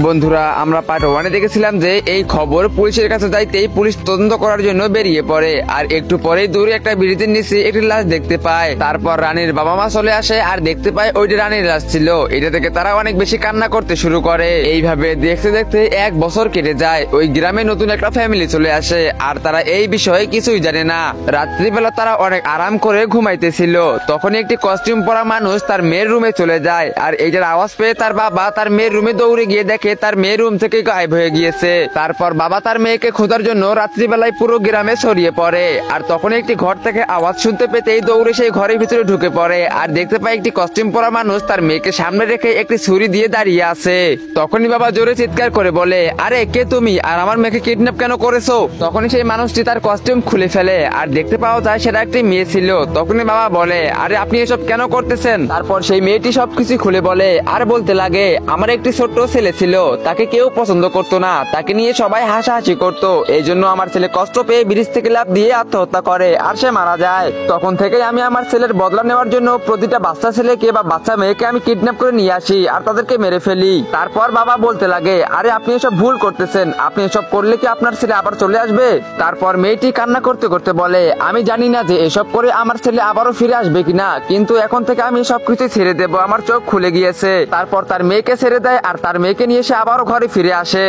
বন্ধুরা, আমরা পার্ট 1 দেখেছিলাম যে এই খবর পুলিশের কাছে যাইতেই পুলিশ তদন্ত করার জন্য বেরিয়ে পড়ে। আর একটু পরেই দূরে একটা ব্রিজের নিচে একটি লাশ দেখতে পায়। তারপর রানীর বাবা মা চলে আসে আর দেখতে পায় ওইটা রানীর লাশ ছিল। এটা থেকে তারা অনেক বেশি কান্না করতে শুরু করে। এইভাবে দেখতে দেখতে 1 বছর কেটে যায়। ওই গ্রামে নতুন একটা ফ্যামিলি চলে আসে আর তারা এই বিষয়ে কিছুই জানে না। রাত্রিবেলা তারা অনেক আরাম করে ঘুমাইতেছিল। তখনই একটি কস্টিউম পরা মানুষ তার মেয়ের রুমে চলে যায়। আর এইটার আওয়াজ পেয়ে তার বাবা তার মেয়ের রুমে দৌড়ে গিয়ে দেখে তার মেয়ের রুম থেকে গায়েব হয়ে গিয়েছে। তারপর বাবা তার মেয়েকে খোঁজার জন্য রাত্রিবেলায় পুরো গ্রামে ছড়িয়ে পড়ে। আর তখন একটি ঘর থেকে আওয়াজ শুনতে পেতেই দৌড়ে সেই ঘরের ভিতরে ঢুকে পড়ে আর দেখতে পায় একটি কস্টিউম পরা মানুষ তার মেয়েকে সামনে রেখে একটি ছুরি দিয়ে দাঁড়িয়ে আছে। তখনই বাবা জোরে চিৎকার করে বলে, আরে কে তুমি, আর আমার মেয়েকে কিডন্যাপ কেন করেছো? তখনই সেই মানুষটি তার কস্টিউম খুলে ফেলে আর দেখতে পাওয়া যায় সেটা একটি মেয়ে ছিল। তখনই বাবা বলে, আরে আপনি এসব কেন করতেছেন? তারপর সেই মেয়েটি সবকিছু খুলে বলে আর বলতে লাগে, আমার একটি ছোট্ট ছেলে ছিল, তাকে কেউ পছন্দ করতো না, তাকে নিয়ে সবাই হাসাহাসি করতো। এই জন্য আমার ছেলে কষ্ট পেয়ে ব্রিজ থেকে লাফ দিয়ে আত্মহত্যা করে আর সে মারা যায়। তখন থেকে আমি আমার ছেলের বদলা নেওয়ার জন্য প্রতিটা বাচ্চা ছেলেকে বা বাচ্চা মেয়েকে আমি কিডন্যাপ করে নিয়ে আসি আর তাদেরকে মেরে ফেলি। তারপর বাবা বলতে লাগে, আরে আপনি এসব ভুল করতেছেন, আপনি এসব করলে কি আপনার ছেলে আবার চলে আসবে? তারপর মেয়েটি কান্না করতে করতে বলে, আমি জানি না যে এসব করে আমার ছেলে আবারও ফিরে আসবে কিনা, কিন্তু এখন থেকে আমি সবকিছু ছেড়ে দেবো, আমার চোখ খুলে গিয়েছে। তারপর তার মেয়েকে ছেড়ে দেয় আর তার মেয়েকে নিয়ে সে আবারও ঘরে ফিরে আসে।